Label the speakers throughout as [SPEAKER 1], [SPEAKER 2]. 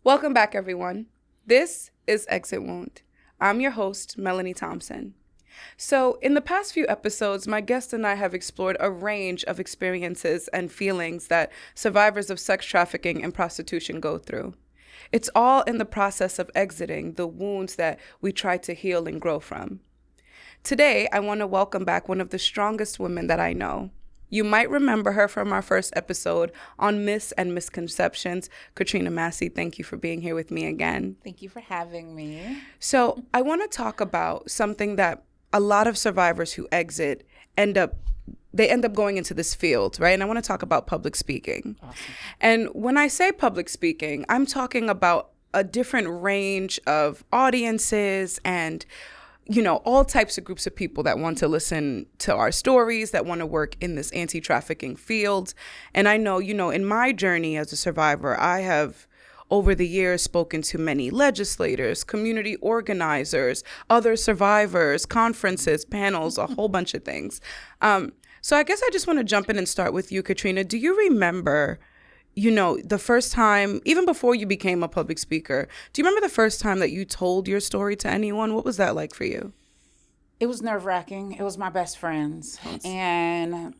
[SPEAKER 1] Welcome back, everyone. This is Exit Wound. I'm your host, Melanie Thompson. So, in the past few episodes, my guest and I have explored a range of experiences and feelings that survivors of sex trafficking and prostitution go through. It's all in the process of exiting the wounds that we try to heal and grow from. Today, I want to welcome back one of the strongest women that I know. You might remember her from our first episode on myths and misconceptions. Katrina Massey, thank you for being here with me again.
[SPEAKER 2] Thank you for having me.
[SPEAKER 1] So I want to talk about something that a lot of survivors who exit end up going into this field, right? And I want to talk about public speaking.
[SPEAKER 2] Awesome.
[SPEAKER 1] And when I say public speaking, I'm talking about a different range of audiences and all types of groups of people that want to listen to our stories, that want to work in this anti-trafficking field. And I know, in my journey as a survivor, I have over the years spoken to many legislators, community organizers, other survivors, conferences, panels, a whole bunch of things. So I guess I just want to jump in and start with you, Katrina. Do you remember the first time, even before you became a public speaker, do you remember the first time that you told your story to anyone? What was that like for you?
[SPEAKER 2] It was nerve-wracking. It was my best friends. And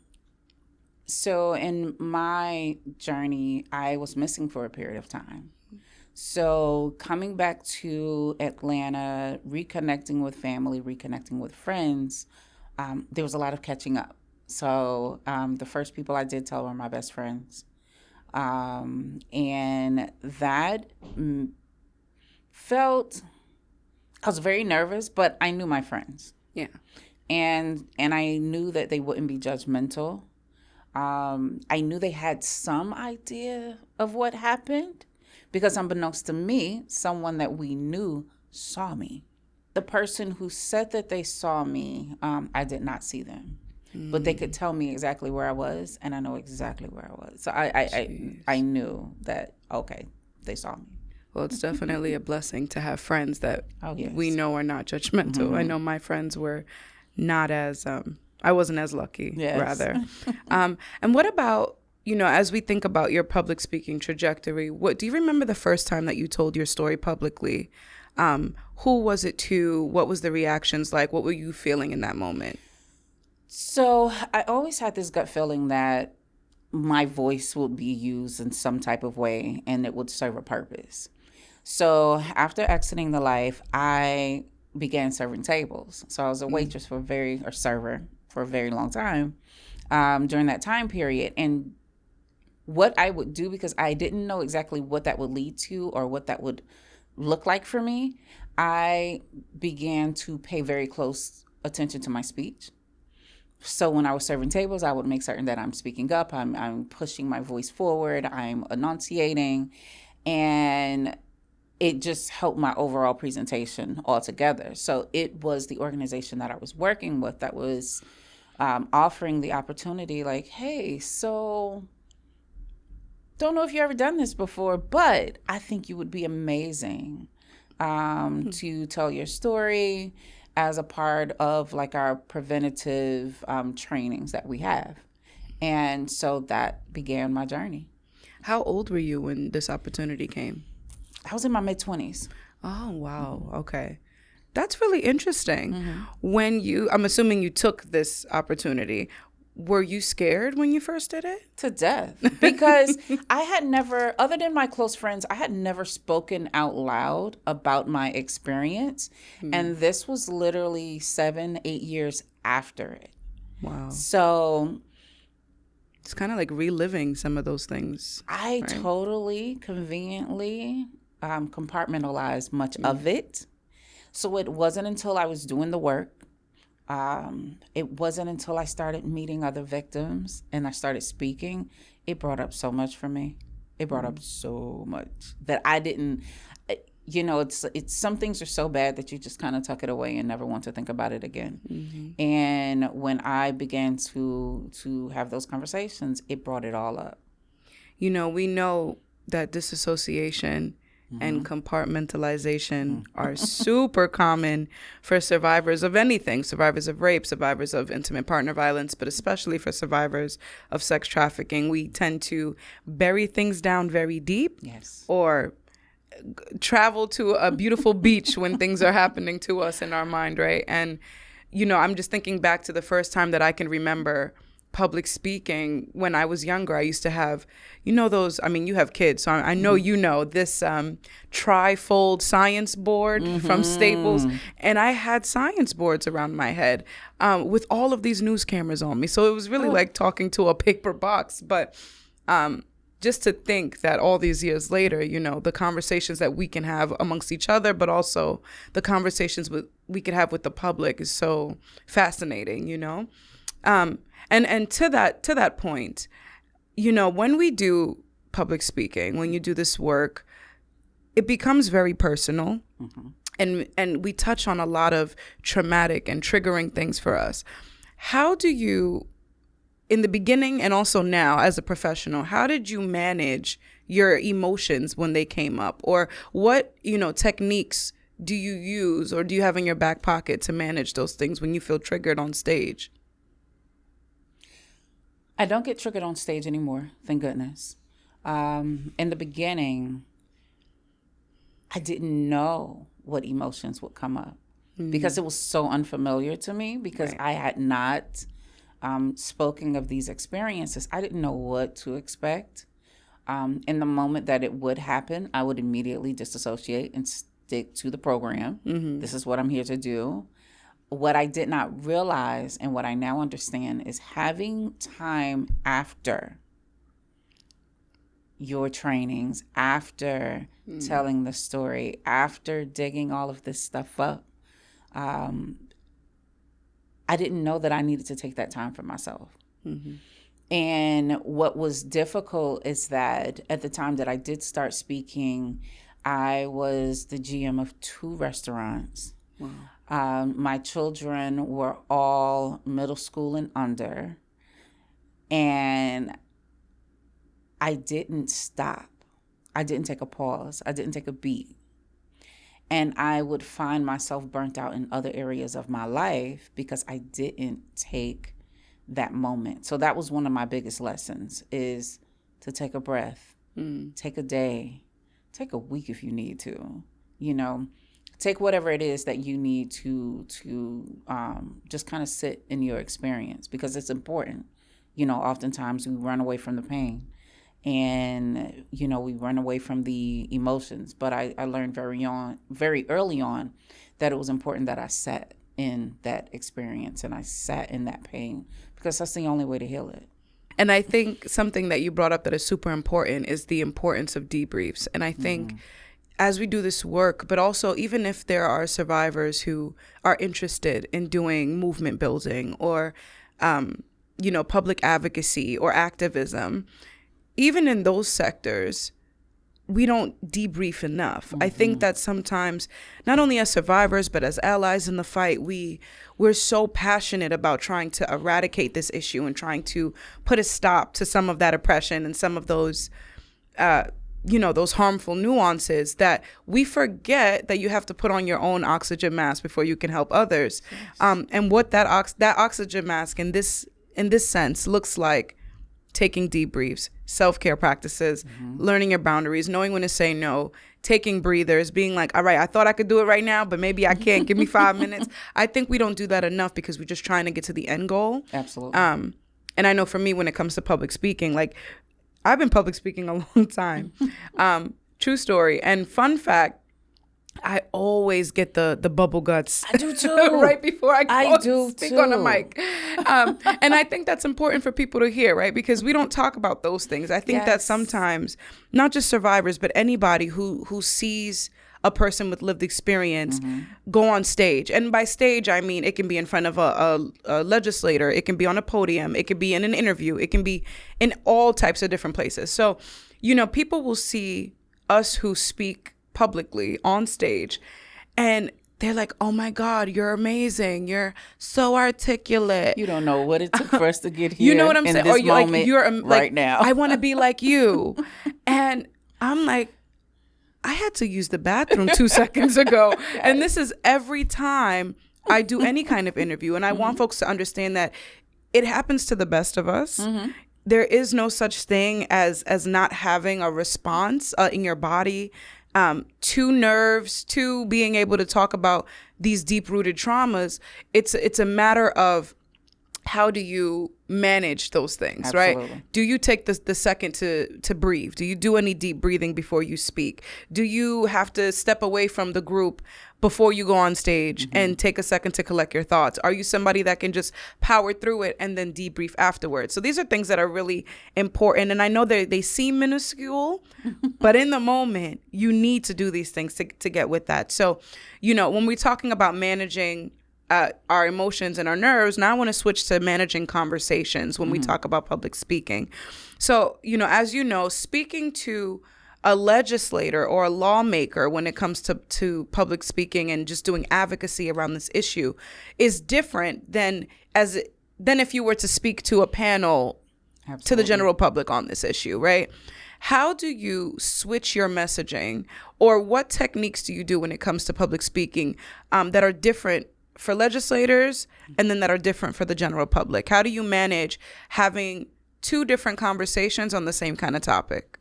[SPEAKER 2] so in my journey, I was missing for a period of time. So coming back to Atlanta, reconnecting with family, reconnecting with friends, there was a lot of catching up. So the first people I did tell were my best friends. And that I was very nervous, but I knew my friends.
[SPEAKER 1] Yeah.
[SPEAKER 2] And I knew that they wouldn't be judgmental. I knew they had some idea of what happened because unbeknownst to me, someone that we knew saw me. The person who said that they saw me, I did not see them. But they could tell me exactly where I was, and I know exactly where I was. So I knew that, okay, they saw me.
[SPEAKER 1] Well, it's definitely a blessing to have friends that
[SPEAKER 2] yes.
[SPEAKER 1] we know are not judgmental. Mm-hmm. I know my friends were not as, I wasn't as lucky,
[SPEAKER 2] yes.
[SPEAKER 1] rather. And what about, as we think about your public speaking trajectory, do you remember the first time that you told your story publicly? Who was it to? What was the reactions like? What were you feeling in that moment?
[SPEAKER 2] So I always had this gut feeling that my voice would be used in some type of way and it would serve a purpose. So after exiting the life, I began serving tables. So I was a waitress server for a very long time during that time period. And what I would do, because I didn't know exactly what that would lead to or what that would look like for me, I began to pay very close attention to my speech. So when I was serving tables, I would make certain that I'm speaking up, I'm pushing my voice forward, I'm enunciating, and it just helped my overall presentation altogether. So it was the organization that I was working with that was offering the opportunity, like, hey, so don't know if you've ever done this before, but I think you would be amazing to tell your story as a part of like our preventative trainings that we have. And so that began my journey.
[SPEAKER 1] How old were you when this opportunity came?
[SPEAKER 2] I was in my mid-20s.
[SPEAKER 1] Oh, wow. Okay. That's really interesting.
[SPEAKER 2] Mm-hmm.
[SPEAKER 1] I'm assuming you took this opportunity. Were you scared when you first did it?
[SPEAKER 2] To death. Because I had never, other than my close friends, I had never spoken out loud about my experience. And this was literally 7-8 years after it.
[SPEAKER 1] Wow.
[SPEAKER 2] So
[SPEAKER 1] it's kind of like reliving some of those things.
[SPEAKER 2] I totally conveniently compartmentalized much of it. So it wasn't until I was doing the work, it wasn't until I started meeting other victims and I started speaking, it brought up so much for me. It brought up so much that I didn't, it's some things are so bad that you just kind of tuck it away and never want to think about it again. Mm-hmm. And when I began to have those conversations, it brought it all up.
[SPEAKER 1] We know that disassociation and compartmentalization are super common for survivors of anything, survivors of rape, survivors of intimate partner violence, but especially for survivors of sex trafficking. We tend to bury things down very deep,
[SPEAKER 2] yes,
[SPEAKER 1] or travel to a beautiful beach when things are happening to us in our mind, right? And, I'm just thinking back to the first time that I can remember public speaking when I was younger. I used to have, those, you have kids, so I know this trifold science board from Staples. And I had science boards around my head with all of these news cameras on me. So it was really like talking to a paper box. But just to think that all these years later, the conversations that we can have amongst each other, but also the conversations we could have with the public is so fascinating, And to that point, when we do public speaking, when you do this work, it becomes very personal, and we touch on a lot of traumatic and triggering things for us. How do you, in the beginning and also now as a professional, how did you manage your emotions when they came up? Or what, techniques do you use or do you have in your back pocket to manage those things when you feel triggered on stage?
[SPEAKER 2] I don't get triggered on stage anymore, thank goodness. In the beginning, I didn't know what emotions would come up because it was so unfamiliar to me, because I had not spoken of these experiences. I didn't know what to expect. In the moment that it would happen, I would immediately disassociate and stick to the program. This is what I'm here to do. What I did not realize and what I now understand is having time after your trainings, after telling the story, after digging all of this stuff up. I didn't know that I needed to take that time for myself. And what was difficult is that at the time that I did start speaking, I was the GM of 2 restaurants. Wow. My children were all middle school and under, and I didn't stop. I didn't take a pause. I didn't take a beat. And I would find myself burnt out in other areas of my life because I didn't take that moment. So that was one of my biggest lessons, is to take a breath, take a day, take a week if you need to, take whatever it is that you need to just kind of sit in your experience, because it's important. Oftentimes we run away from the pain and, we run away from the emotions. But I learned very early on that it was important that I sat in that experience and I sat in that pain, because that's the only way to heal it.
[SPEAKER 1] And I think something that you brought up that is super important is the importance of debriefs. And I think as we do this work, but also even if there are survivors who are interested in doing movement building or, public advocacy or activism, even in those sectors, we don't debrief enough. I think that sometimes, not only as survivors, but as allies in the fight, we're so passionate about trying to eradicate this issue and trying to put a stop to some of that oppression and some of those those harmful nuances, that we forget that you have to put on your own oxygen mask before you can help others. Yes. And what that oxygen mask in this sense looks like: taking debriefs, self-care practices, learning your boundaries, knowing when to say no, taking breathers, being like, all right, I thought I could do it right now, but maybe I can't. Give me 5 minutes. I think we don't do that enough because we're just trying to get to the end goal.
[SPEAKER 2] Absolutely.
[SPEAKER 1] And I know for me, when it comes to public speaking, like, I've been public speaking a long time. True story. And fun fact, I always get the bubble guts.
[SPEAKER 2] I do too.
[SPEAKER 1] Right before I
[SPEAKER 2] do
[SPEAKER 1] speak
[SPEAKER 2] too.
[SPEAKER 1] on the mic. And I think that's important for people to hear, right? Because we don't talk about those things. I think that sometimes, not just survivors, but anybody who sees a person with lived experience go on stage. And by stage, I mean, it can be in front of a legislator. It can be on a podium. It can be in an interview. It can be in all types of different places. So, people will see us who speak publicly on stage, and they're like, oh my God, you're amazing. You're so articulate.
[SPEAKER 2] You don't know what it took for us to get here.
[SPEAKER 1] You know what I'm saying?
[SPEAKER 2] Or
[SPEAKER 1] you're
[SPEAKER 2] right now.
[SPEAKER 1] I want to be like you. And I'm like, I had to use the bathroom 2 seconds ago. Yes. And this is every time I do any kind of interview. And I want folks to understand that it happens to the best of us. There is no such thing as not having a response in your body. to nerves, to being able to talk about these deep-rooted traumas. It's a matter of how do you manage those things,
[SPEAKER 2] Absolutely.
[SPEAKER 1] right? Do you take the second to breathe? Do you do any deep breathing before you speak? Do you have to step away from the group before you go on stage and take a second to collect your thoughts? Are you somebody that can just power through it and then debrief afterwards? So these are things that are really important. And I know they seem minuscule, but in the moment, you need to do these things to get with that. So, when we're talking about managing our emotions and our nerves, now I want to switch to managing conversations when we talk about public speaking. So, as you know, speaking to a legislator or a lawmaker when it comes to public speaking and just doing advocacy around this issue is different than if you were to speak to a panel to the general public on this issue, right? How do you switch your messaging, or what techniques do you do when it comes to public speaking that are different for legislators and then that are different for the general public? How do you manage having two different conversations on the same kind of topic?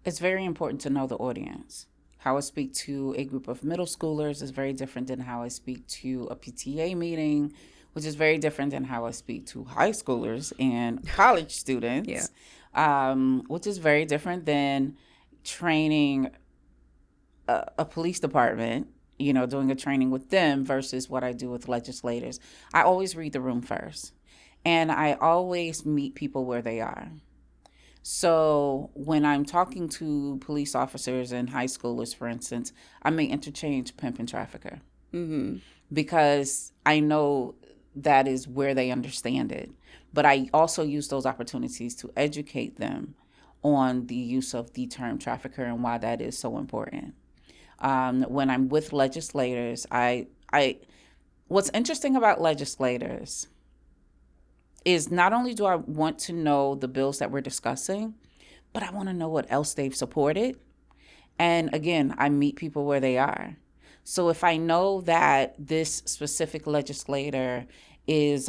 [SPEAKER 2] It's very important to know the audience. How I speak to a group of middle schoolers is very different than how I speak to a PTA meeting, which is very different than how I speak to high schoolers and college students, which is very different than training a police department, doing a training with them versus what I do with legislators. I always read the room first, and I always meet people where they are. So when I'm talking to police officers and high schoolers, for instance, I may interchange pimp and trafficker because I know that is where they understand it. But I also use those opportunities to educate them on the use of the term trafficker and why that is so important. When I'm with legislators, what's interesting about legislators is not only do I want to know the bills that we're discussing, but I want to know what else they've supported. And again, I meet people where they are. So if I know that this specific legislator is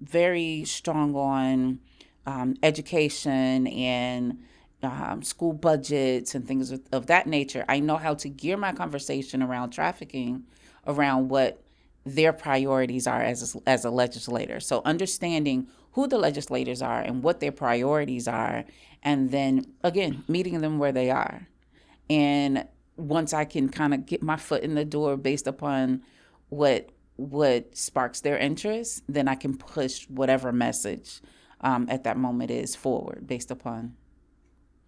[SPEAKER 2] very strong on education and school budgets and things of that nature, I know how to gear my conversation around trafficking, around what their priorities are as a legislator. So understanding who the legislators are and what their priorities are, and then again meeting them where they are. And once I can kind of get my foot in the door based upon what sparks their interest, then I can push whatever message at that moment is forward based upon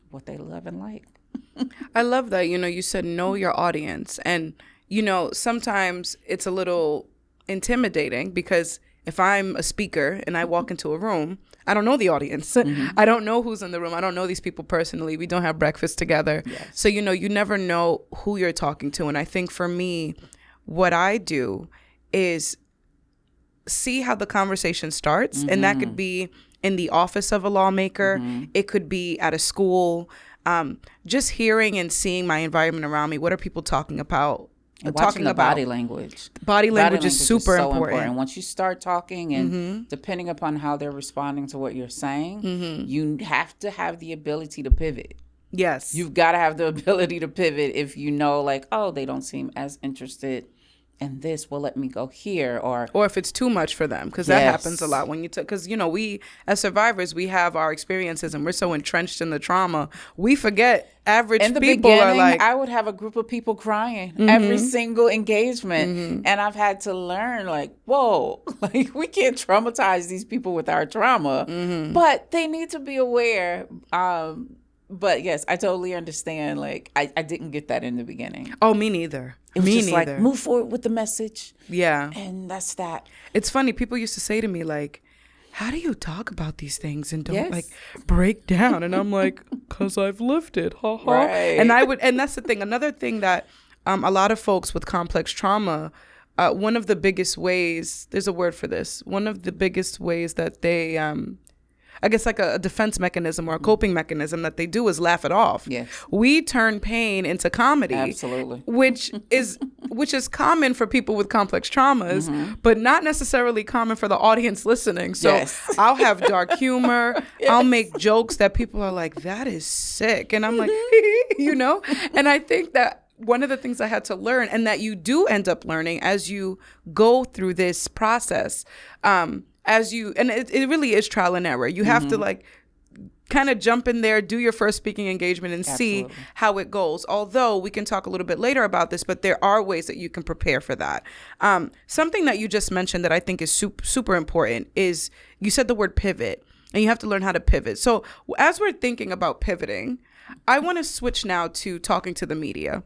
[SPEAKER 2] what they love and like.
[SPEAKER 1] I love that. You said know your audience. And, sometimes it's a little intimidating because if I'm a speaker and I walk into a room, I don't know the audience. I don't know who's in the room. I don't know these people personally. We don't have breakfast together. Yes. So, you never know who you're talking to. And I think for me, what I do is see how the conversation starts. And that could be in the office of a lawmaker. It could be at a school. Just hearing and seeing my environment around me. What are people talking about?
[SPEAKER 2] And watching the body language.
[SPEAKER 1] Body language is super
[SPEAKER 2] so
[SPEAKER 1] important.
[SPEAKER 2] Once you start talking and depending upon how they're responding to what you're saying, you have to have the ability to pivot.
[SPEAKER 1] Yes.
[SPEAKER 2] You've got to have the ability to pivot if you know, like, oh, they don't seem as interested in this. Well, let me go here. Or
[SPEAKER 1] if it's too much for them, because that happens a lot when you because, we as survivors, we have our experiences and we're so entrenched in the trauma. We forget average
[SPEAKER 2] in the
[SPEAKER 1] people
[SPEAKER 2] beginning,
[SPEAKER 1] are like.
[SPEAKER 2] I would have a group of people crying every single engagement. And I've had to learn, like, whoa, like we can't traumatize these people with our trauma, but they need to be aware. But yes, I totally understand. Like, I didn't get that in the beginning.
[SPEAKER 1] Oh, me neither.
[SPEAKER 2] It was just like, move forward with the message.
[SPEAKER 1] Yeah.
[SPEAKER 2] And that's that.
[SPEAKER 1] It's funny. People used to say to me, like, how do you talk about these things and don't like break down? And I'm like, because I've lived it. Ha ha.
[SPEAKER 2] Right.
[SPEAKER 1] And that's the thing. Another thing that a lot of folks with complex trauma, one of the biggest ways, there's a word for this, one of the biggest ways that they, I guess like a defense mechanism or a coping mechanism that they do is laugh it off.
[SPEAKER 2] Yes.
[SPEAKER 1] We turn pain into comedy.
[SPEAKER 2] Absolutely.
[SPEAKER 1] Which is common for people with complex traumas, but not necessarily common for the audience listening. So
[SPEAKER 2] Yes.
[SPEAKER 1] I'll have dark humor. I'll make jokes that people are like, that is sick. And I'm like, you know? And I think that one of the things I had to learn, and that you do end up learning as you go through this process, and it really is trial and error. You have to like kind of jump in there, do your first speaking engagement and see how it goes. Although we can talk a little bit later about this, but there are ways that you can prepare for that. Something that you just mentioned that I think is super important is you said the word pivot, and you have to learn how to pivot. So as we're thinking about pivoting, I want to switch now to talking to the media.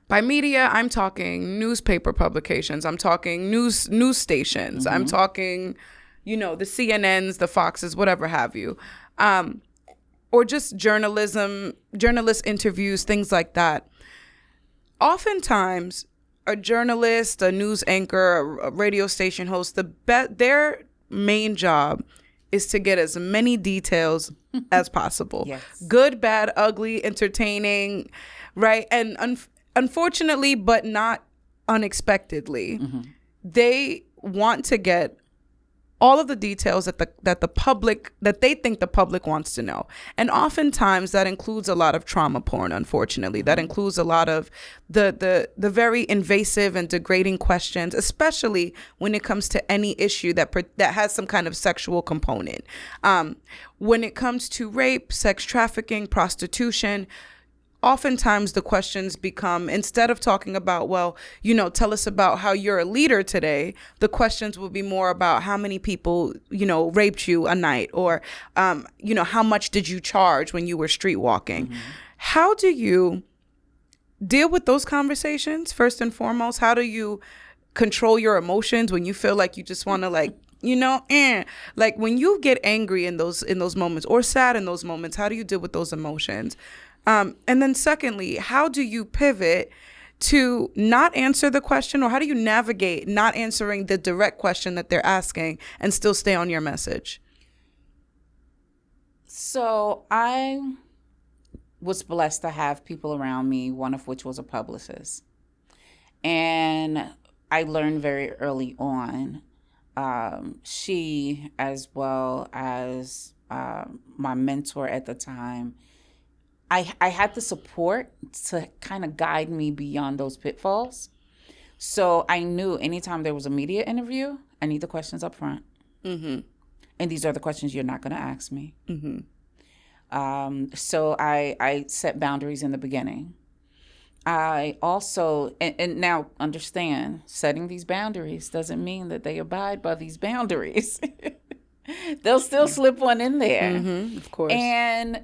[SPEAKER 1] By media, I'm talking newspaper publications. I'm talking news stations. I'm talking, the CNNs, the Foxes, whatever have you. Or just journalist interviews, things like that. Oftentimes, a journalist, a news anchor, a radio station host, their main job is to get as many details as possible.
[SPEAKER 2] Yes.
[SPEAKER 1] Good, bad, ugly, entertaining, right? And unfortunately, but not unexpectedly, they want to get all of the details that they think the public wants to know. And oftentimes that includes a lot of trauma porn, unfortunately. That includes a lot of the very invasive and degrading questions, especially when it comes to any issue that has some kind of sexual component. When it comes to rape, sex trafficking, prostitution, oftentimes the questions become, instead of talking about, tell us about how you're a leader today, the questions will be more about how many people, raped you a night, or, how much did you charge when you were street walking? How do you deal with those conversations, first and foremost? How do you control your emotions when you feel like you just want to like when you get angry in those moments, or sad in those moments? How do you deal with those emotions? And then secondly, how do you pivot to not answer the question, or how do you navigate not answering the direct question that they're asking and still stay on your message?
[SPEAKER 2] So I was blessed to have people around me, one of which was a publicist. And I learned very early on, she, as well as my mentor at the time, I had the support to kind of guide me beyond those pitfalls. So I knew anytime there was a media interview, I need the questions up front. And these are the questions you're not going to ask me. So I set boundaries in the beginning. I also, and now understand, setting these boundaries doesn't mean that they abide by these boundaries. They'll still slip one in there.
[SPEAKER 1] Of course.
[SPEAKER 2] And,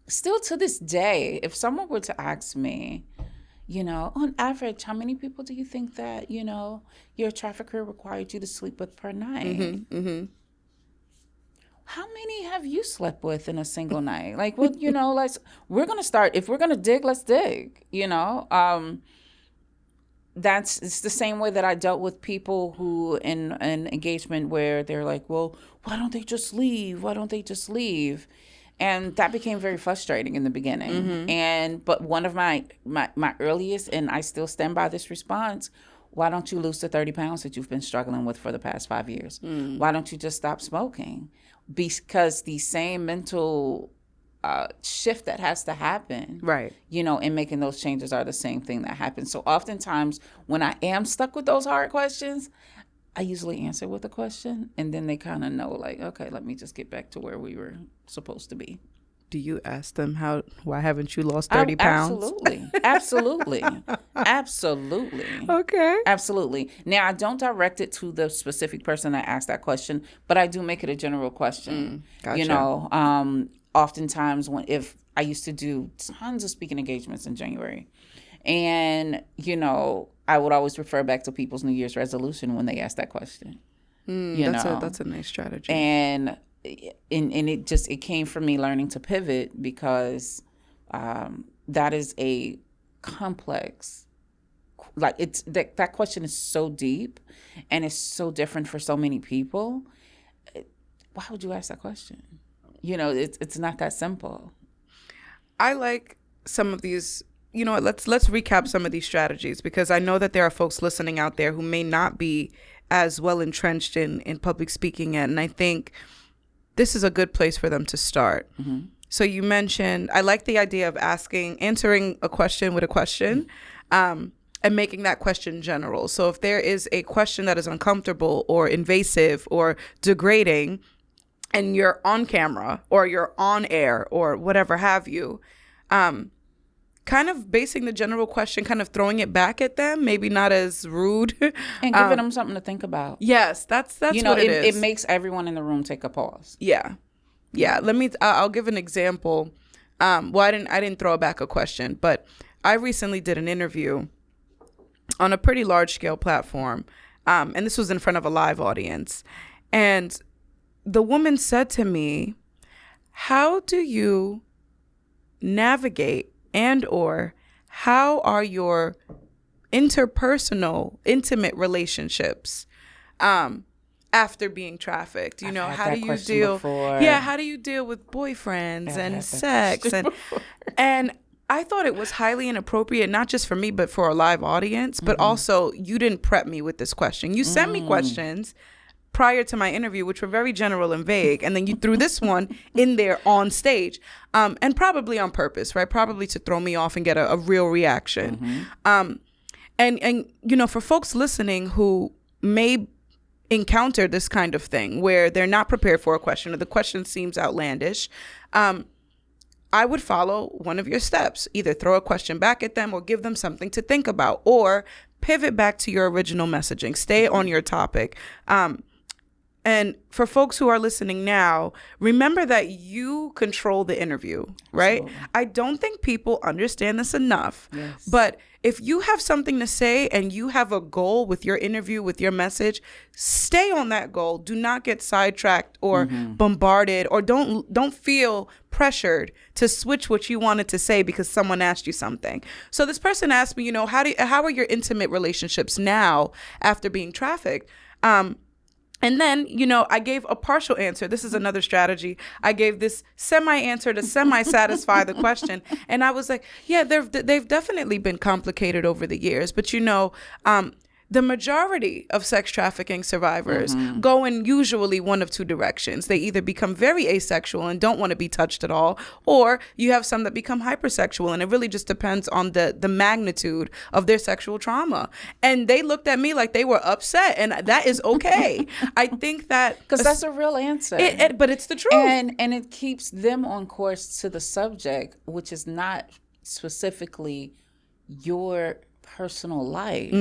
[SPEAKER 2] still to this day, if someone were to ask me, on average, how many people do you think that, your trafficker required you to sleep with per night? How many have you slept with in a single night? Like, well, we're going to start, if we're going to dig, let's dig, it's the same way that I dealt with people who in an engagement where they're like, well, why don't they just leave? Why don't they just leave? And that became very frustrating in the beginning. But one of my earliest, and I still stand by this response, why don't you lose the 30 pounds that you've been struggling with for the past 5 years? Why don't you just stop smoking? Because the same mental shift that has to happen,
[SPEAKER 1] right,
[SPEAKER 2] in making those changes are the same thing that happens. So oftentimes when I am stuck with those hard questions, I usually answer with a question, and then they kind of know, like, okay, let me just get back to where we were supposed to be.
[SPEAKER 1] Do you ask them why haven't you lost 30 pounds?
[SPEAKER 2] Absolutely.
[SPEAKER 1] Okay.
[SPEAKER 2] Absolutely. Now, I don't direct it to the specific person that asked that question, but I do make it a general question.
[SPEAKER 1] Gotcha.
[SPEAKER 2] Oftentimes if I used to do tons of speaking engagements in January, and, I would always refer back to people's New Year's resolution when they ask that question.
[SPEAKER 1] That's a nice strategy.
[SPEAKER 2] And it came from me learning to pivot, because that is a complex, like, it's that question is so deep and it's so different for so many people. why would you ask that question? You know, it's not that simple.
[SPEAKER 1] I like some of these, you know, let's recap some of these strategies, because I know that there are folks listening out there who may not be as well entrenched in public speaking yet. And I think this is a good place for them to start. Mm-hmm. So you mentioned, I like the idea of answering a question with a question, and making that question general. So if there is a question that is uncomfortable or invasive or degrading, and you're on camera or you're on air or whatever have you, kind of basing the general question, kind of throwing it back at them, maybe not as rude.
[SPEAKER 2] And giving them something to think about.
[SPEAKER 1] Yes, that's
[SPEAKER 2] you know,
[SPEAKER 1] what it is.
[SPEAKER 2] It makes everyone in the room take a pause.
[SPEAKER 1] Yeah. I'll give an example. Well, I didn't throw back a question, but I recently did an interview on a pretty large scale platform. And this was in front of a live audience. And the woman said to me, how do you navigate or how are your interpersonal, intimate relationships after being trafficked? You know, how do you deal? How do you deal with boyfriends and sex? And I thought it was highly inappropriate, not just for me, but for a live audience. But also, you didn't prep me with this question. You sent me questions prior to my interview, which were very general and vague. And then you threw this one in there on stage, and probably on purpose, right? Probably to throw me off and get a real reaction. And you know, for folks listening who may encounter this kind of thing where they're not prepared for a question or the question seems outlandish, I would follow one of your steps. Either throw a question back at them or give them something to think about, or pivot back to your original messaging. Stay on your topic. And for folks who are listening now, remember that you control the interview, right? Absolutely. I don't think people understand this enough. Yes. But if you have something to say and you have a goal with your interview, with your message, stay on that goal. Do not get sidetracked or bombarded, or don't feel pressured to switch what you wanted to say because someone asked you something. So this person asked me, you know, how are your intimate relationships now after being trafficked? And then, you know, I gave a partial answer. This is another strategy. I gave this semi-answer to semi-satisfy the question. And I was like, yeah, they've definitely been complicated over the years. But, you know, the majority of sex trafficking survivors go in usually one of two directions. They either become very asexual and don't want to be touched at all, or you have some that become hypersexual, and it really just depends on the magnitude of their sexual trauma. And they looked at me like they were upset, and that is okay. I think that...
[SPEAKER 2] Because that's a real answer.
[SPEAKER 1] But it's the truth.
[SPEAKER 2] And it keeps them on course to the subject, which is not specifically your personal life.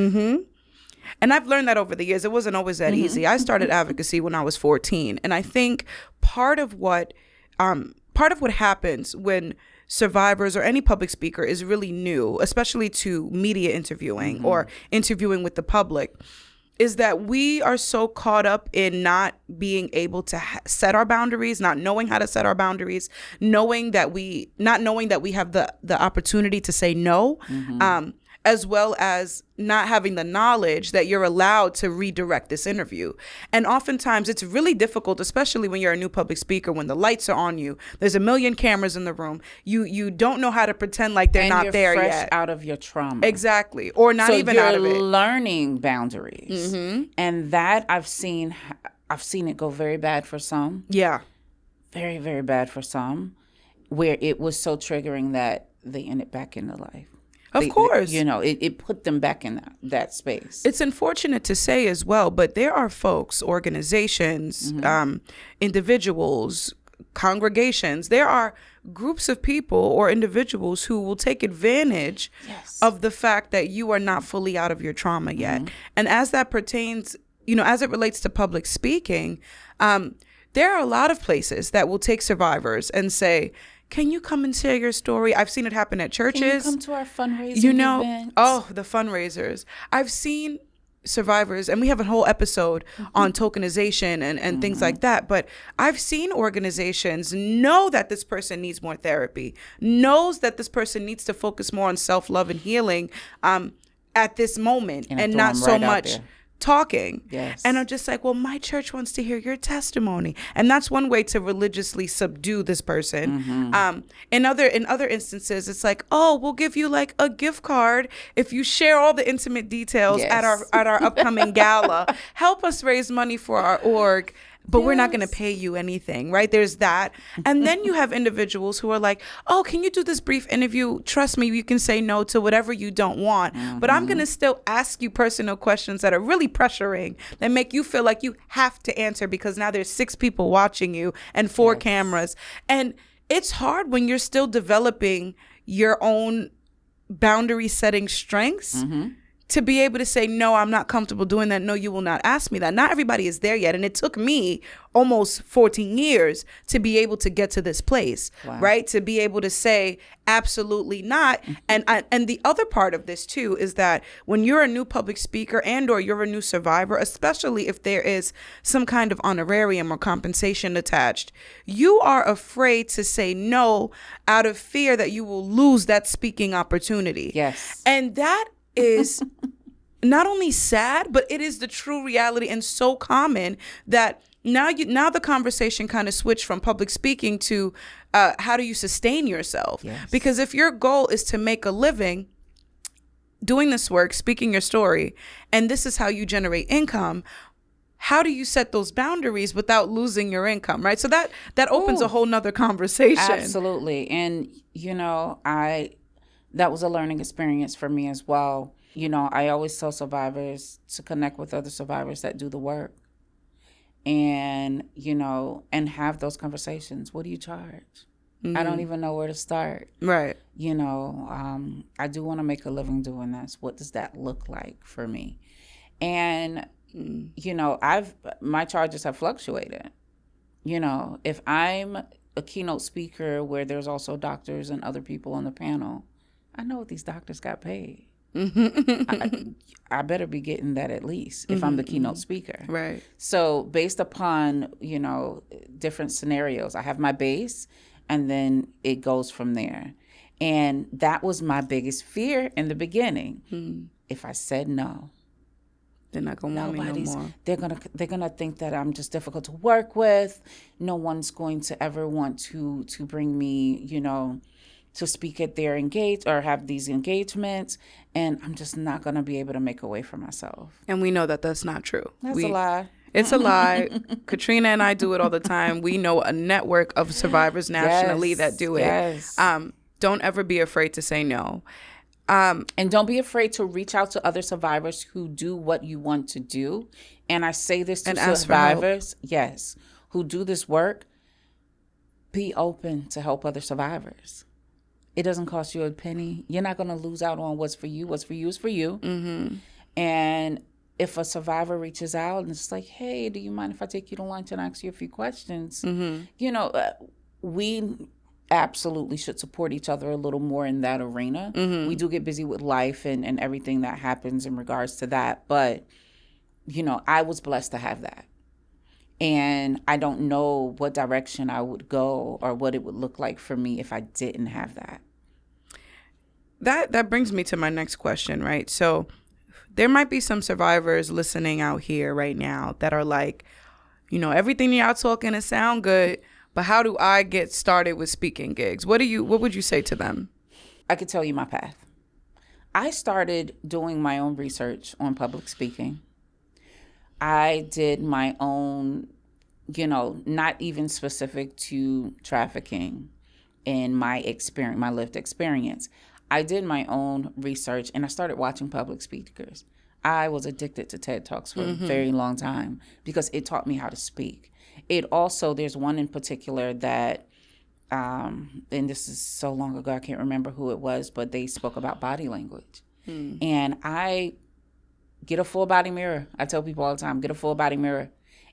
[SPEAKER 1] And I've learned that over the years. It wasn't always that easy. I started advocacy when I was 14. And I think part of what happens when survivors or any public speaker is really new, especially to media interviewing or interviewing with the public, is that we are so caught up in not being able to set our boundaries, not knowing how to set our boundaries, not knowing that we have the opportunity to say no, as well as not having the knowledge that you're allowed to redirect this interview. And oftentimes it's really difficult, especially when you're a new public speaker, when the lights are on you, there's a million cameras in the room. You don't know how to pretend like they're not there yet.
[SPEAKER 2] And you're fresh out of your trauma.
[SPEAKER 1] Exactly. Or not even out of it. So
[SPEAKER 2] you're learning boundaries. And that I've seen it go very bad for some. Yeah. Very, very bad for some, where it was so triggering that they ended back into life.
[SPEAKER 1] Of course.
[SPEAKER 2] You know, it put them back in that space.
[SPEAKER 1] It's unfortunate to say as well, but there are folks, organizations, individuals, congregations. There are groups of people or individuals who will take advantage of the fact that you are not fully out of your trauma yet. And as that pertains, you know, as it relates to public speaking, there are a lot of places that will take survivors and say, can you come and share your story? I've seen it happen at churches. Can
[SPEAKER 2] you come to our fundraising events?
[SPEAKER 1] Oh, the fundraisers. I've seen survivors, and we have a whole episode on tokenization and things like that. But I've seen organizations know that this person needs more therapy, knows that this person needs to focus more on self-love and healing at this moment, and not so much talking.
[SPEAKER 2] Yes.
[SPEAKER 1] And I'm just like, well, my church wants to hear your testimony. And that's one way to religiously subdue this person. In other instances, it's like, oh, we'll give you like a gift card if you share all the intimate details at our upcoming gala. Help us raise money for our org. But we're not going to pay you anything, right? There's that. And then you have individuals who are like, oh, can you do this brief interview? Trust me, you can say no to whatever you don't want. But I'm going to still ask you personal questions that are really pressuring, that make you feel like you have to answer because now there's 6 people watching you and 4 cameras. And it's hard when you're still developing your own boundary setting strengths. To be able to say, no, I'm not comfortable doing that. No, you will not ask me that. Not everybody is there yet. And it took me almost 14 years to be able to get to this place, right? To be able to say, absolutely not. And the other part of this too is that when you're a new public speaker and or you're a new survivor, especially if there is some kind of honorarium or compensation attached, you are afraid to say no out of fear that you will lose that speaking opportunity.
[SPEAKER 2] Yes.
[SPEAKER 1] And that is not only sad, but it is the true reality and so common that now the conversation kind of switched from public speaking to how do you sustain yourself?
[SPEAKER 2] Yes.
[SPEAKER 1] Because if your goal is to make a living doing this work, speaking your story, and this is how you generate income, how do you set those boundaries without losing your income, right? So that opens a whole nother conversation.
[SPEAKER 2] Absolutely. And, that was a learning experience for me as well. I always tell survivors to connect with other survivors that do the work and, and have those conversations. What do you charge? I don't even know where to start.
[SPEAKER 1] Right.
[SPEAKER 2] I do want to make a living doing this. What does that look like for me? And, my charges have fluctuated. If I'm a keynote speaker where there's also doctors and other people on the panel, I know what these doctors got paid. I better be getting that at least if I'm the keynote speaker.
[SPEAKER 1] Right.
[SPEAKER 2] So based upon, different scenarios, I have my base and then it goes from there. And that was my biggest fear in the beginning. If I said no,
[SPEAKER 1] they're not gonna want me no more.
[SPEAKER 2] They're gonna think that I'm just difficult to work with. No one's going to ever want to bring me, to speak at their or have these engagements, and I'm just not going to be able to make a way for myself.
[SPEAKER 1] And we know that that's not true.
[SPEAKER 2] That's a lie.
[SPEAKER 1] It's a lie. Katrina and I do it all the time. We know a network of survivors nationally that do it.
[SPEAKER 2] Yes.
[SPEAKER 1] Don't ever be afraid to say no.
[SPEAKER 2] And don't be afraid to reach out to other survivors who do what you want to do. And I say this to survivors, who do this work. Be open to help other survivors. It doesn't cost you a penny. You're not going to lose out on what's for you. What's for you is for you. And if a survivor reaches out and it's like, hey, do you mind if I take you to lunch and ask you a few questions? We absolutely should support each other a little more in that arena. We do get busy with life and everything that happens in regards to that. But, I was blessed to have that. And I don't know what direction I would go or what it would look like for me if I didn't have that.
[SPEAKER 1] That brings me to my next question, right? So there might be some survivors listening out here right now that are like, everything y'all talking is sound good, but how do I get started with speaking gigs? What would you say to them?
[SPEAKER 2] I could tell you my path. I started doing my own research on public speaking. I did my own, not even specific to trafficking in my experience, my lived experience. I did my own research and I started watching public speakers. I was addicted to TED Talks for a very long time because it taught me how to speak. It also, there's one in particular that, and this is so long ago, I can't remember who it was, but they spoke about body language. And I get a full body mirror. I tell people all the time, get a full body mirror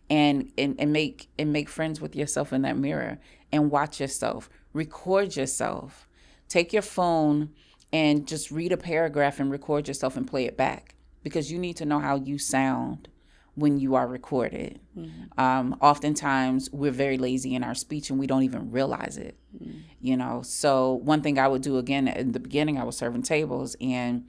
[SPEAKER 2] and make friends with yourself in that mirror and watch yourself, record yourself. Take your phone and just read a paragraph and record yourself and play it back because you need to know how you sound when you are recorded. Oftentimes we're very lazy in our speech and we don't even realize it. So one thing I would do, again, in the beginning, I was serving tables and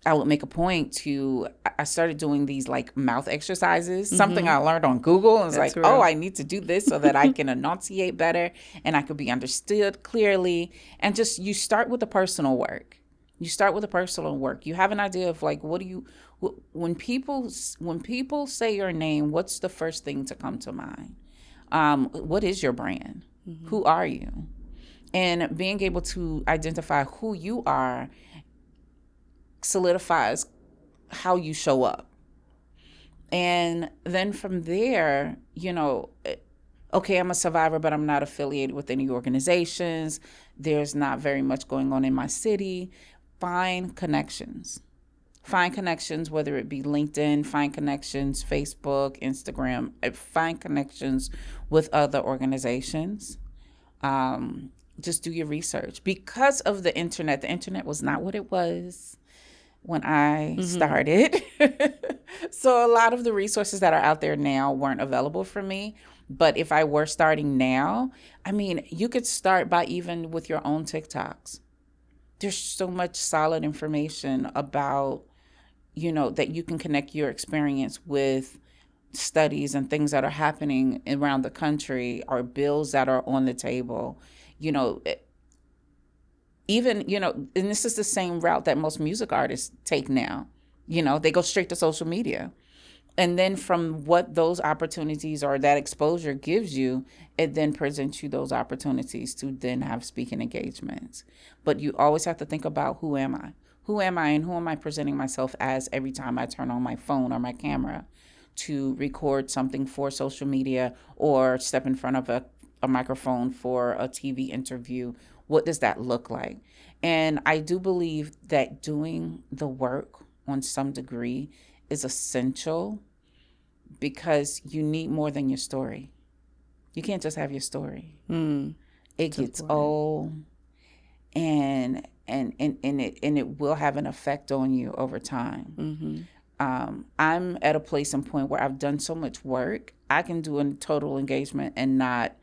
[SPEAKER 2] I would make a point to, I started doing these like mouth exercises, something I learned on Google. And it's
[SPEAKER 1] That's
[SPEAKER 2] like,
[SPEAKER 1] real.
[SPEAKER 2] oh, I need to do this so that I can enunciate better and I could be understood clearly. And just, you start with the personal work. You start with the personal work. You have an idea of like, when people say your name, what's the first thing to come to mind? What is your brand? Who are you? And being able to identify who you are solidifies how you show up. And then from there, okay, I'm a survivor, but I'm not affiliated with any organizations. There's not very much going on in my city. Find connections. Find connections, whether it be LinkedIn, find connections, Facebook, Instagram, find connections with other organizations. Just do your research. Because of the internet was not what it was when I started. So a lot of the resources that are out there now weren't available for me. But if I were starting now, I mean, you could start by even with your own TikToks. There's so much solid information about, that you can connect your experience with studies and things that are happening around the country or bills that are on the table. Even, and this is the same route that most music artists take now. They go straight to social media. And then from what those opportunities or that exposure gives you, it then presents you those opportunities to then have speaking engagements. But you always have to think about, who am I? Who am I and who am I presenting myself as every time I turn on my phone or my camera to record something for social media or step in front of a microphone for a TV interview? What does that look like? And I do believe that doing the work on some degree is essential, because you need more than your story. You can't just have your story. It gets old, and it will have an effect on you over time. I'm at a place and point where I've done so much work, I can do a total engagement and not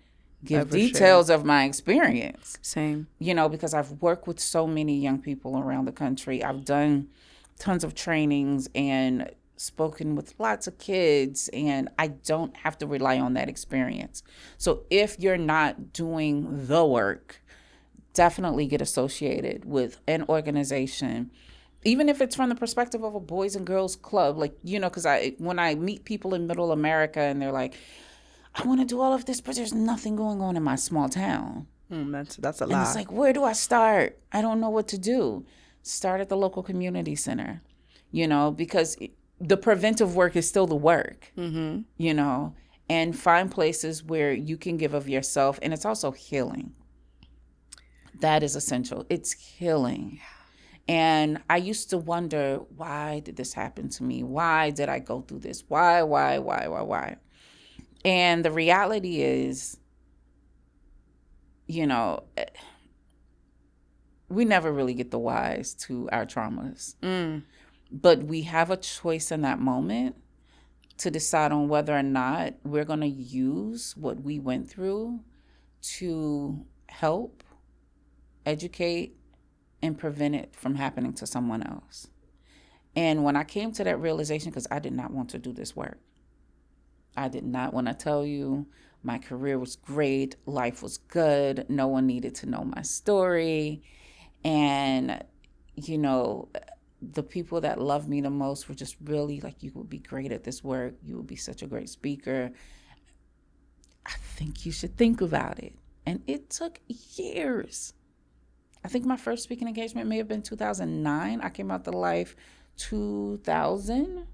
[SPEAKER 2] give details of my experience.
[SPEAKER 1] Same.
[SPEAKER 2] Because I've worked with so many young people around the country. I've done tons of trainings and spoken with lots of kids, and I don't have to rely on that experience. So if you're not doing the work, definitely get associated with an organization, even if it's from the perspective of a Boys and Girls Club. Like, because when I meet people in Middle America and they're like, I want to do all of this, but there's nothing going on in my small town.
[SPEAKER 1] That's a lot.
[SPEAKER 2] And it's like, where do I start? I don't know what to do. Start at the local community center, because the preventive work is still the work, and find places where you can give of yourself. And it's also healing. That is essential. It's healing. And I used to wonder, why did this happen to me? Why did I go through this? Why? And the reality is, we never really get the whys to our traumas. But we have a choice in that moment to decide on whether or not we're going to use what we went through to help, educate, and prevent it from happening to someone else. And when I came to that realization, because I did not want to do this work, I did not want to tell you, my career was great, life was good, no one needed to know my story. And, the people that loved me the most were just really like, you would be great at this work, you would be such a great speaker, I think you should think about it. And it took years. I think my first speaking engagement may have been 2009. I came out to life 2000.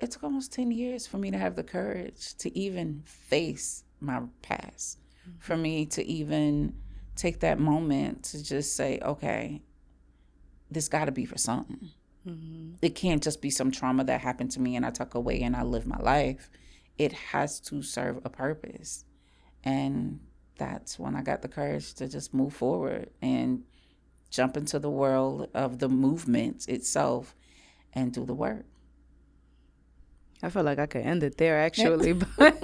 [SPEAKER 2] It took almost 10 years for me to have the courage to even face my past, for me to even take that moment to just say, okay, this got to be for something. It can't just be some trauma that happened to me and I tuck away and I live my life. It has to serve a purpose. And that's when I got the courage to just move forward and jump into the world of the movement itself and do the work.
[SPEAKER 1] I feel like I could end it there, actually, but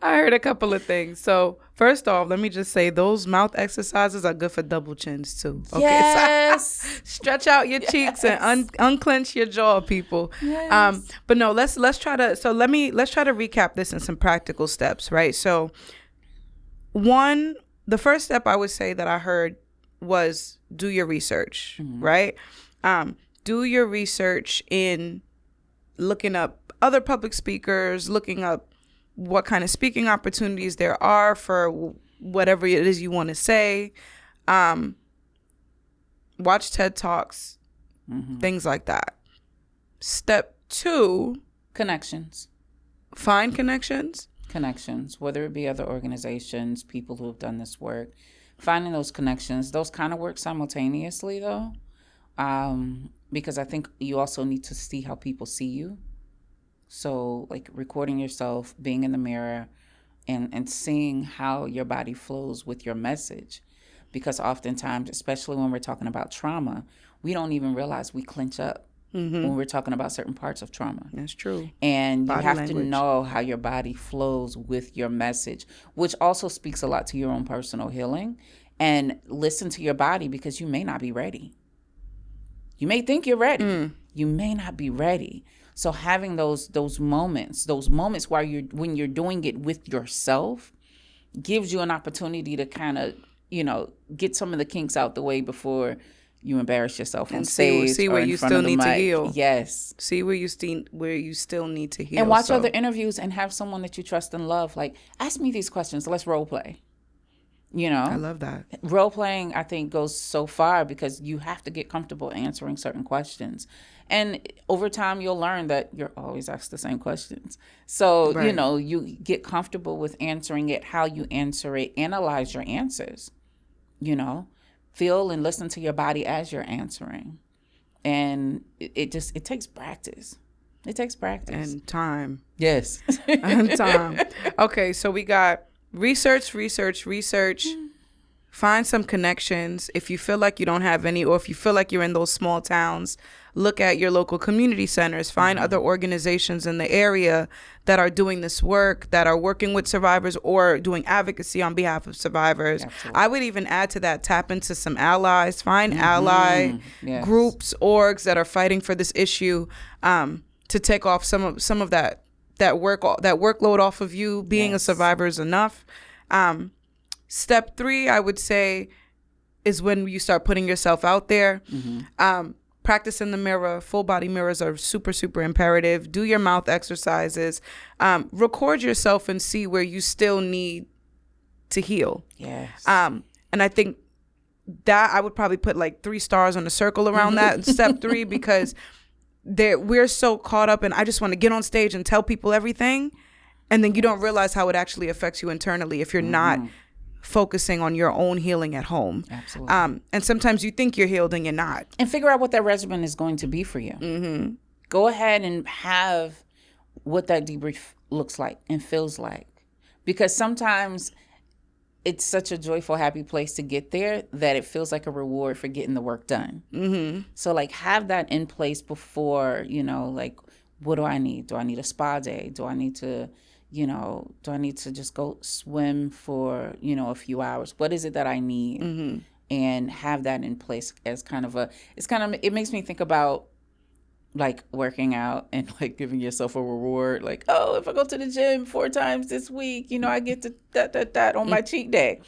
[SPEAKER 1] I heard a couple of things. So first off, let me just say those mouth exercises are good for double chins too. Okay,
[SPEAKER 2] Yes.
[SPEAKER 1] so stretch out your cheeks and unclench your jaw, people.
[SPEAKER 2] Yes.
[SPEAKER 1] But no, let's try to. So let's try to recap this in some practical steps, right? So the first step I would say that I heard was do your research, right? Do your research in looking up other public speakers, looking up what kind of speaking opportunities there are for whatever it is you want to say. Watch TED Talks, things like that. Step 2.
[SPEAKER 2] Connections.
[SPEAKER 1] Find connections.
[SPEAKER 2] Connections, whether it be other organizations, people who have done this work. Finding those connections, those kind of work simultaneously, though, because I think you also need to see how people see you. So like recording yourself, being in the mirror, and seeing how your body flows with your message. Because oftentimes, especially when we're talking about trauma, we don't even realize we clench up when we're talking about certain parts of trauma.
[SPEAKER 1] That's true.
[SPEAKER 2] And
[SPEAKER 1] Body
[SPEAKER 2] you have
[SPEAKER 1] language.
[SPEAKER 2] to know how your body flows with your message, which also speaks a lot to your own personal healing. And listen to your body, because you may not be ready. You may think you're ready. You may not be ready. So having those moments where when you're doing it with yourself gives you an opportunity to kind of, get some of the kinks out the way before you embarrass yourself on stage.
[SPEAKER 1] See
[SPEAKER 2] or
[SPEAKER 1] where
[SPEAKER 2] in
[SPEAKER 1] you
[SPEAKER 2] front
[SPEAKER 1] still
[SPEAKER 2] of the
[SPEAKER 1] need to
[SPEAKER 2] mic.
[SPEAKER 1] heal.
[SPEAKER 2] Yes.
[SPEAKER 1] See where you still need to heal.
[SPEAKER 2] And watch
[SPEAKER 1] so.
[SPEAKER 2] other interviews and have someone that you trust and love. Like, ask me these questions. Let's role play.
[SPEAKER 1] I love that.
[SPEAKER 2] Role playing, I think, goes so far because you have to get comfortable answering certain questions. And over time, you'll learn that you're always asked the same questions. So,
[SPEAKER 1] Right.
[SPEAKER 2] You get comfortable with answering it, how you answer it, analyze your answers, feel and listen to your body as you're answering. And it takes practice. It takes practice.
[SPEAKER 1] And time.
[SPEAKER 2] Yes.
[SPEAKER 1] And time. Okay, so we got research. Find some connections. If you feel like you don't have any, or if you feel like you're in those small towns, look at your local community centers. Find other organizations in the area that are doing this work, that are working with survivors or doing advocacy on behalf of survivors.
[SPEAKER 2] Absolutely.
[SPEAKER 1] I would even add to that, tap into some allies. Find ally groups, orgs that are fighting for this issue, to take off some of that workload off of you. Being a survivor is enough. Step 3, I would say, is when you start putting yourself out there. Practice in the mirror. Full body mirrors are super, super imperative. Do your mouth exercises. Record yourself and see where you still need to heal.
[SPEAKER 2] Yes.
[SPEAKER 1] And I think that I would probably put like 3 stars on a circle around that. Step 3, because we're so caught up in, I just want to get on stage and tell people everything. And then you don't realize how it actually affects you internally if you're not focusing on your own healing at home.
[SPEAKER 2] Absolutely.
[SPEAKER 1] And sometimes you think you're healed and you're not.
[SPEAKER 2] And figure out what that regimen is going to be for you. Go ahead and have what that debrief looks like and feels like. Because sometimes it's such a joyful, happy place to get there that it feels like a reward for getting the work done. So like have that in place before, like, what do I need? Do I need a spa day? Do I need to just go swim for, a few hours? What is it that I need? And have that in place as it makes me think about like working out and like giving yourself a reward. Like, oh, if I go to the gym 4 times this week, I get to that on my cheat day.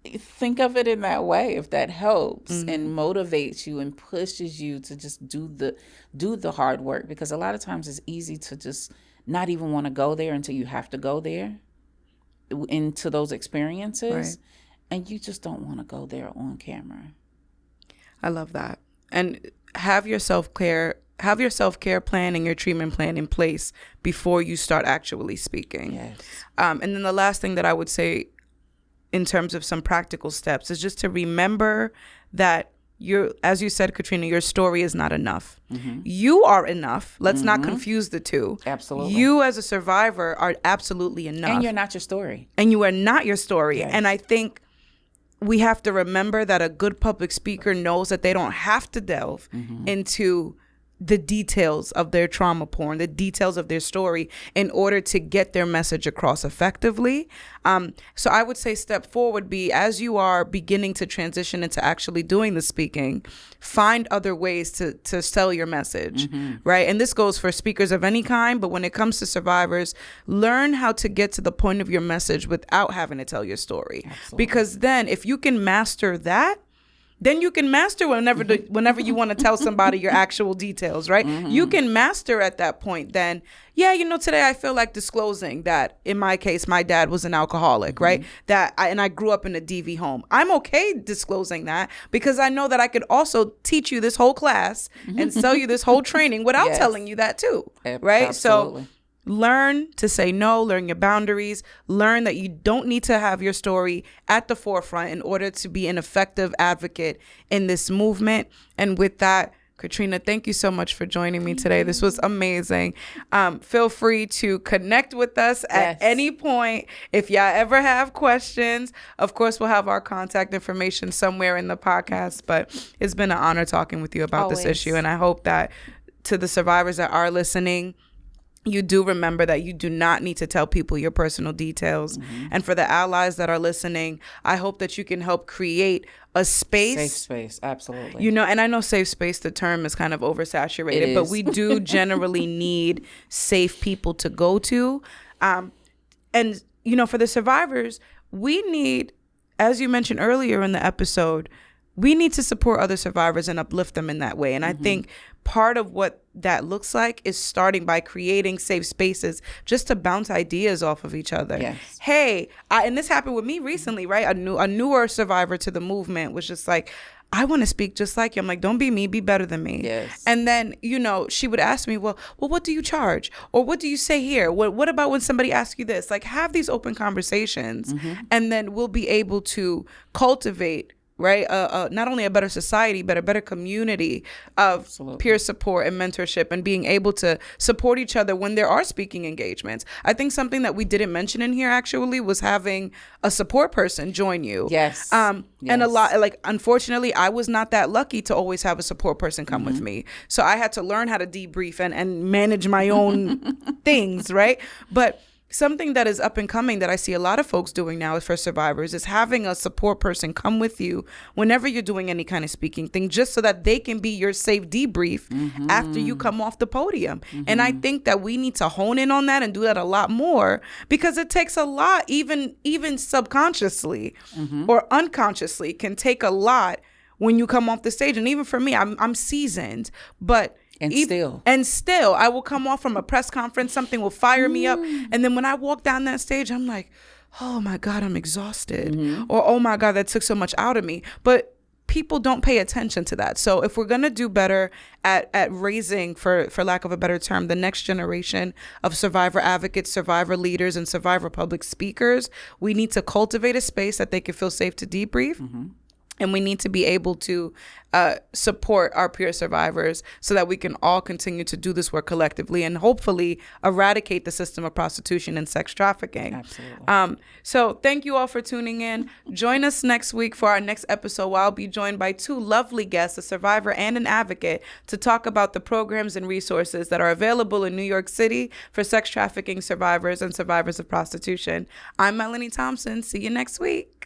[SPEAKER 2] Think of it in that way, if that helps and motivates you and pushes you to just do the hard work. Because a lot of times it's easy to just not even want to go there until you have to go there into those experiences.
[SPEAKER 1] Right.
[SPEAKER 2] And you just don't want to go there on camera. I
[SPEAKER 1] love that. And have your self-care plan and your treatment plan in place before you start actually speaking.
[SPEAKER 2] Yes.
[SPEAKER 1] And then the last thing that I would say in terms of some practical steps is just to remember that as you said, Katrina, your story is not enough. You are enough. Let's not confuse the two.
[SPEAKER 2] Absolutely.
[SPEAKER 1] You as a survivor are absolutely enough.
[SPEAKER 2] And you're not your story.
[SPEAKER 1] And you are not your story.
[SPEAKER 2] Yes.
[SPEAKER 1] And I think we have to remember that a good public speaker knows that they don't have to delve into the details of their trauma porn, the details of their story in order to get their message across effectively. So I would say step 4 would be, as you are beginning to transition into actually doing the speaking, find other ways to sell your message, right? And this goes for speakers of any kind, but when it comes to survivors, learn how to get to the point of your message without having to tell your story.
[SPEAKER 2] Absolutely.
[SPEAKER 1] Because then if you can master that, then you can master whenever you want to tell somebody your actual details, right? You can master at that point then, yeah, today I feel like disclosing that, in my case, my dad was an alcoholic, right? And I grew up in a DV home. I'm okay disclosing that because I know that I could also teach you this whole class and sell you this whole training without telling you that too, right?
[SPEAKER 2] Absolutely.
[SPEAKER 1] So learn to say no, learn your boundaries, learn that you don't need to have your story at the forefront in order to be an effective advocate in this movement. And with that, Katrina, thank you so much for joining me today. This was amazing. Feel free to connect with us at any point. If y'all ever have questions, of course, we'll have our contact information somewhere in the podcast. But it's been an honor talking with you about this issue. And I hope that to the survivors that are listening, you do remember that you do not need to tell people your personal details. And for the allies that are listening, I hope that you can help create a space.
[SPEAKER 2] Safe space, absolutely.
[SPEAKER 1] And I know safe space, the term is kind of oversaturated, but we do generally need safe people to go to. And, for the survivors, we need, as you mentioned earlier in the episode, we need to support other survivors and uplift them in that way. And I think part of what that looks like is starting by creating safe spaces just to bounce ideas off of each other.
[SPEAKER 2] Yes.
[SPEAKER 1] Hey, and this happened with me recently, right? A newer survivor to the movement was just like, I want to speak just like you. I'm like, don't be me, be better than me.
[SPEAKER 2] Yes.
[SPEAKER 1] And then, she would ask me, well, what do you charge? Or what do you say here? What about when somebody asks you this? Like, have these open conversations, and then we'll be able to cultivate, right? Not only a better society, but a better community of peer support and mentorship, and being able to support each other when there are speaking engagements. I think something that we didn't mention in here actually was having a support person join you.
[SPEAKER 2] Yes.
[SPEAKER 1] And a lot, unfortunately, I was not that lucky to always have a support person come with me. So I had to learn how to debrief and manage my own things, right? But something that is up and coming that I see a lot of folks doing now for survivors is having a support person come with you whenever you're doing any kind of speaking thing, just so that they can be your safe debrief after you come off the podium. And I think that we need to hone in on that and do that a lot more, because it takes a lot, even subconsciously or unconsciously can take a lot when you come off the stage. And even for me, I'm seasoned, but still, I will come off from a press conference, something will fire me up. And then when I walk down that stage, I'm like, oh my God, I'm exhausted. Or, oh my God, that took so much out of me. But people don't pay attention to that. So if we're going to do better at raising, for lack of a better term, the next generation of survivor advocates, survivor leaders, and survivor public speakers, we need to cultivate a space that they can feel safe to debrief. And we need to be able to support our peer survivors so that we can all continue to do this work collectively and hopefully eradicate the system of prostitution and sex trafficking.
[SPEAKER 2] Absolutely.
[SPEAKER 1] So thank you all for tuning in. Join us next week for our next episode, where I'll be joined by 2 lovely guests, a survivor and an advocate, to talk about the programs and resources that are available in New York City for sex trafficking survivors and survivors of prostitution. I'm Melanie Thompson. See you next week.